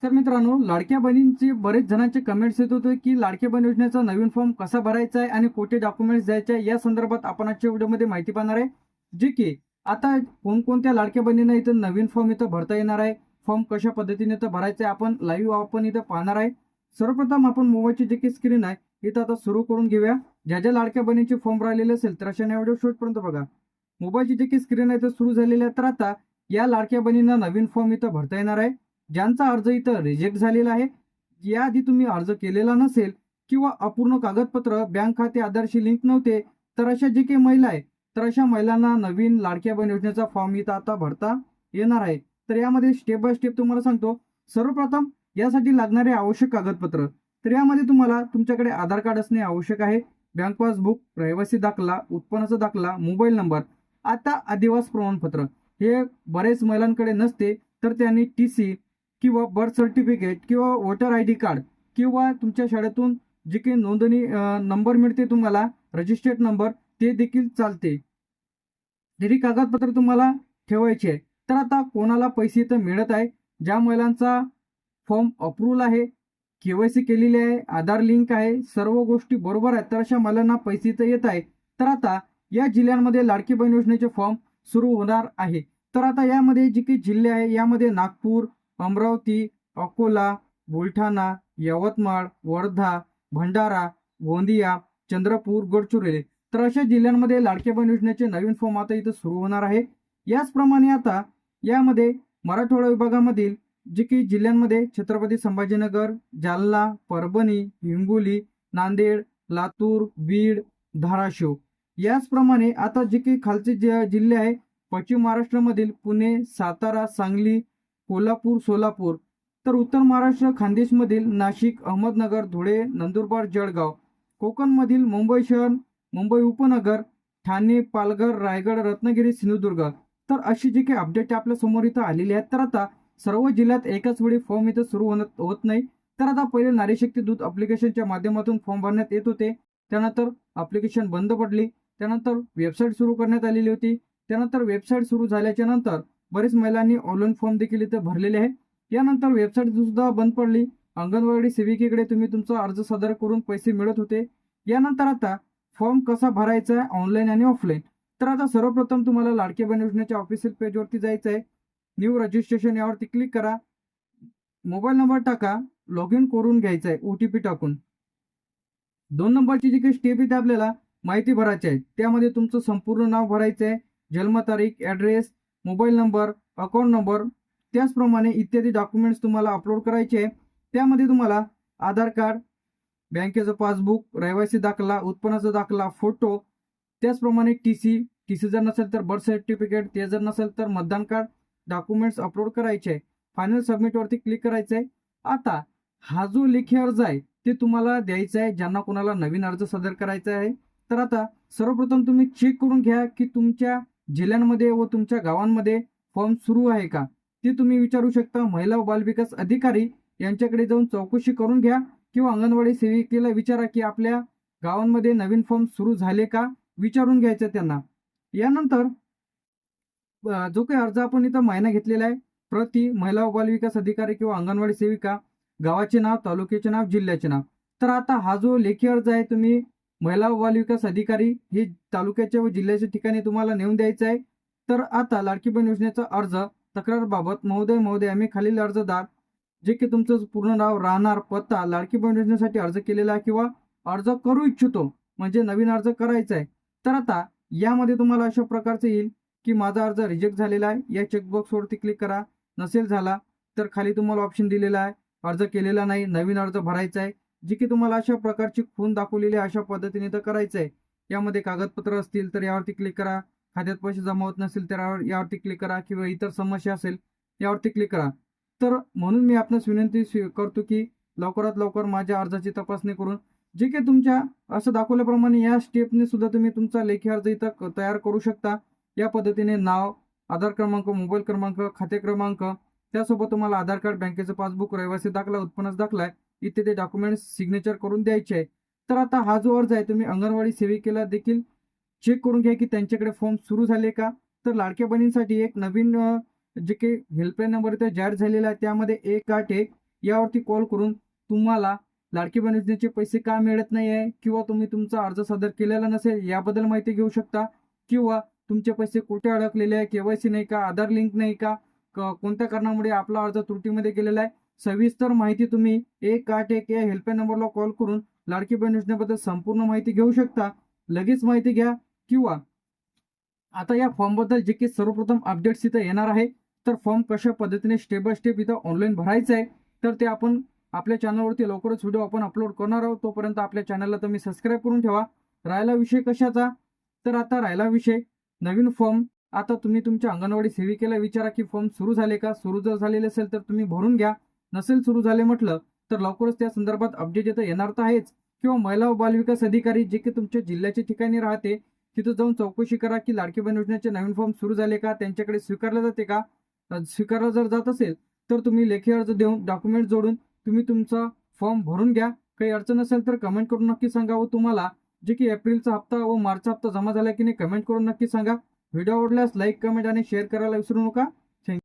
तर मित्रांनो, लाडक्या बहिणींचे बरेच जणांचे कमेंट्स येत होते की लाडक्या बहीण योजनेचा नवीन फॉर्म कसा भरायचा आहे आणि कोणते डॉक्युमेंट्स द्यायचे आहे, या संदर्भात आपण आजच्या व्हिडिओमध्ये माहिती पाहणार आहे. जे की आता कोणकोणत्या लाडक्या बहिणींना इथं नवीन फॉर्म इथं भरता येणार आहे, फॉर्म कशा पद्धतीने इथं भरायचा आहे, आपण लाईव्ह आपण इथं पाहणार आहे. सर्वप्रथम आपण मोबाईलची जी काही स्क्रीन आहे इथं आता सुरू करून घेऊया. ज्या ज्या लाडक्या बहिणींचे फॉर्म राहिलेले असेल तर अशा व्हिडिओ शेवटपर्यंत बघा. मोबाईलची जी काही स्क्रीन आहे इथं सुरू झालेली आहे. तर आता या लाडक्या बहिणींना नवीन फॉर्म इथं भरता येणार आहे. ज्यांचा अर्ज इथं रिजेक्ट झालेला आहे, याआधी तुम्ही अर्ज केलेला नसेल किंवा अपूर्ण कागदपत्र, बँक खाते आधारशी लिंक नव्हते, तर अशा जे काही महिला आहे तर अशा महिलांना नवीन लाडक्या बहीण योजनेचा फॉर्म इथं आता भरता येणार आहे. तर यामध्ये स्टेप बाय स्टेप तुम्हाला सांगतो. सर्वप्रथम यासाठी लागणारे आवश्यक कागदपत्र, तर यामध्ये तुम्हाला तुमच्याकडे आधार कार्ड असणे आवश्यक आहे, बँक पासबुक, रहिवासी दाखला, उत्पन्नाचा दाखला, मोबाईल नंबर. आता आदिवास प्रमाणपत्र हे बरेच महिलांकडे नसते, तर त्यांनी TC किंवा बर्थ सर्टिफिकेट किंवा वोटर ID कार्ड किंवा तुमच्या शाळेतून जे काही नोंदणी नंबर मिळते तुम्हाला, रजिस्टर्ड नंबर, ते देखील चालते. तरी कागदपत्र तुम्हाला ठेवायचे आहे. तर आता कोणाला पैसे तर मिळत आहे, ज्या महिलांचा फॉर्म अप्रूव्हल आहे, KYC केलेली आहे, आधार लिंक आहे, सर्व गोष्टी बरोबर आहेत, तर अशा महिलांना पैसे तर येत आहे. तर आता या जिल्ह्यांमध्ये लाडकी बहीण योजनेचे फॉर्म सुरू होणार आहे. तर आता यामध्ये जे काही जिल्हे आहे यामध्ये नागपूर, अमरावती, अकोला, बुलढाणा, यवतमाळ, वर्धा, भंडारा, गोंदिया, चंद्रपूर, गडचिरोली, तर अशा जिल्ह्यांमध्ये लाडक्या बहीण योजनेचे नवीन फॉर्म आता इथं सुरू होणार आहे. याचप्रमाणे आता यामध्ये मराठवाडा विभागामधील जे काही जिल्ह्यांमध्ये छत्रपती संभाजीनगर, जालना, परभणी, हिंगोली, नांदेड, लातूर, बीड, धाराशिव, याचप्रमाणे आता जे काही खालचे जिल्हे आहे, पश्चिम महाराष्ट्रामधील पुणे, सातारा, सांगली, कोल्हापूर, सोलापूर, तर उत्तर महाराष्ट्र खानदेशमधील नाशिक, अहमदनगर, धुळे, नंदुरबार, जळगाव, कोकणमधील मुंबई शहर, मुंबई उपनगर, ठाणे, पालघर, रायगड, रत्नागिरी, सिंधुदुर्ग, तर अशी जी काही अपडेट आपल्या समोर इथं आलेली आहेत. तर आता सर्व जिल्ह्यात एकाच वेळी फॉर्म इथं सुरू होत नाही. तर आता पहिले नारी शक्ती दूत अप्लिकेशनच्या माध्यमातून फॉर्म भरण्यात येत होते, त्यानंतर अप्लिकेशन बंद पडली, त्यानंतर वेबसाईट सुरू करण्यात आलेली होती, त्यानंतर वेबसाईट सुरू झाल्याच्या नंतर बरेच महिलांनी ऑनलाईन फॉर्म देखील इथं भरलेले आहे. यानंतर वेबसाईट सुद्धा बंद पडली. अंगणवाडी सेविकेकडे तुम्ही तुमचा अर्ज सादर करून पैसे मिळत होते. यानंतर आता फॉर्म कसा भरायचा आहे, ऑनलाईन आणि ऑफलाईन. तर आता सर्वप्रथम तुम्हाला लाडकी बहीण योजनेच्या ऑफिशियल पेजवरती जायचं आहे. न्यू रजिस्ट्रेशन यावरती क्लिक करा, मोबाईल नंबर टाका, लॉग इन करून घ्यायचा आहे OTP टाकून. 2 नंबरची जी काही स्टेप इथे आपल्याला माहिती भरायची आहे, त्यामध्ये तुमचं संपूर्ण नाव भरायचं आहे, जन्मतारीख, address, mobile number, account number, त्याचप्रमाणे इत्यादी डॉक्युमेंट्स तुम्हाला अपलोड करायचे आहे. त्यामध्ये तुम्हाला आधार कार्ड, बँकेचं पासबुक, रहिवासी दाखला, उत्पन्नाचा दाखला, फोटो, त्याचप्रमाणे TC जर नसेल तर बर्थ सर्टिफिकेट, ते जर नसेल तर मतदान कार्ड, डॉक्युमेंट्स अपलोड करायचे आहे. फायनल सबमिटवरती क्लिक करायचं आहे. आता हा जो लेखी अर्ज आहे ते तुम्हाला द्यायचं आहे ज्यांना कोणाला नवीन अर्ज सादर करायचा आहे. तर आता सर्वप्रथम तुम्ही चेक करून घ्या की तुमच्या जिल्ह्यांमध्ये व तुमच्या गावांमध्ये फॉर्म सुरू आहे का, ते तुम्ही विचारू शकता. महिला व बालविकास अधिकारी यांच्याकडे जाऊन चौकशी करून घ्या किंवा अंगणवाडी सेविकेला विचारा की आपल्या गावांमध्ये नवीन फॉर्म सुरू झाले का, विचारून घ्यायचं त्यांना. यानंतर जो काही अर्ज आपण इथं महिना घेतलेला आहे, प्रति महिला व बालविकास अधिकारी किंवा अंगणवाडी सेविका, गावाचे नाव, तालुक्याचे नाव, जिल्ह्याचे नाव. तर आता हा जो लेखी अर्ज आहे तुम्ही महिला व बालविकास अधिकारी हे तालुक्याच्या व जिल्ह्याच्या ठिकाणी तुम्हाला नेऊन द्यायचं आहे. तर आता लाडकी बहीण योजनेचा अर्ज तक्रारबाबत, महोदय आम्ही खालील अर्जदार जे की तुमचं पूर्ण नाव, राहणार, पत्ता, लाडकी बहीण योजनेसाठी अर्ज केलेला आहे किंवा अर्ज करू इच्छितो म्हणजे नवीन अर्ज करायचा आहे. तर आता यामध्ये तुम्हाला अशा प्रकारचं येईल की माझा अर्ज रिजेक्ट झालेला आहे, या चेकबॉक्सवरती क्लिक करा. नसेल झाला तर खाली तुम्हाला ऑप्शन दिलेला आहे अर्ज केलेला नाही, नवीन अर्ज भरायचा आहे, जी की तुम्हाला अशा प्रकारची खून दाखवलेली आहे, अशा पद्धतीने तर करायचं आहे. यामध्ये कागदपत्र असतील तर यावरती क्लिक करा, खात्यात पैसे जमा होत नसेल तर यावरती क्लिक करा किंवा इतर समस्या असेल यावरती क्लिक करा. तर म्हणून मी आपणास विनंती करतो की लवकरात लवकर माझ्या अर्जाची तपासणी करून जे काही तुमच्या असं दाखवल्याप्रमाणे या स्टेपने सुद्धा तुम्ही तुमचा लेखी अर्ज इथं तयार करू शकता. या पद्धतीने नाव, आधार क्रमांक, मोबाईल क्रमांक, खाते क्रमांक, त्यासोबत तुम्हाला आधार कार्ड, बँकेचं पासबुक, रहिवासी दाखला, उत्पन्नाचा दाखला इत्यादी डॉक्युमेंट्स सिग्नेचर करून द्यायचे आहे. तर आता हा जो अर्ज आहे तुम्ही अंगणवाडी सेविकेला देखील चेक करून घ्या की त्यांच्याकडे फॉर्म सुरू झाले का. तर लाडक्या बहिणींसाठी एक नवीन जे काही हेल्पलाईन नंबर इथे जाहीर झालेला आहे, त्यामध्ये 181 यावरती कॉल करून तुम्हाला लाडकी बहीण योजनेचे पैसे का मिळत नाही आहे किंवा तुम्ही तुमचा अर्ज सादर केलेला नसेल याबद्दल माहिती घेऊ शकता, किंवा तुमचे पैसे कुठे अडकलेले आहे, केवायसी नाही का, आधार लिंक नाही का, कोणत्या कारणामुळे आपला अर्ज त्रुटीमध्ये गेलेला आहे, सविस्तर माहिती तुम्ही 181 या हेल्पलाईन नंबरला कॉल करून लाडकी बहीण योजनेबद्दल संपूर्ण माहिती घेऊ शकता. लगेच माहिती घ्या. किंवा आता या फॉर्मबद्दल जे की सर्वप्रथम अपडेट्स इथं येणार आहे, तर फॉर्म कशा पद्धतीने स्टेप बाय स्टेप इथं ऑनलाईन भरायचं आहे, तर ते आपण आपल्या चॅनलवरती लवकरच व्हिडिओ आपण अपलोड करणार आहोत. तोपर्यंत आपल्या चॅनलला तुम्ही सबस्क्राईब करून ठेवा. राहिला विषय कशाचा, तर आता राहिला विषय नवीन फॉर्म. आता तुम्ही तुमच्या अंगणवाडी सेविकेला विचारा की फॉर्म सुरू झाले का. सुरू जर झालेले असेल तर तुम्ही भरून घ्या, नसेल सुरू झाले म्हटलं तर लवकरच त्या संदर्भात अपडेट इथं येणार तर आहेच. किंवा महिला व बालविकास अधिकारी जे की तुमच्या जिल्ह्याच्या ठिकाणी राहते तिथं जाऊन चौकशी करा की लाडकी बहीण योजनेचे नवीन फॉर्म सुरू झाले का, त्यांच्याकडे स्वीकारले जाते का. स्वीकारला जर जात असेल तर तुम्ही लेखी अर्ज देऊन डॉक्युमेंट जोडून तुम्ही तुमचा फॉर्म भरून घ्या. काही अडचण असेल तर कमेंट करून नक्की सांगा. व तुम्हाला जे की एप्रिलचा हप्ता व मार्चचा हप्ता जमा झाला की नाही कमेंट करून नक्की सांगा. व्हिडिओ आवडल्यास लाईक, कमेंट आणि शेअर करायला विसरू नका.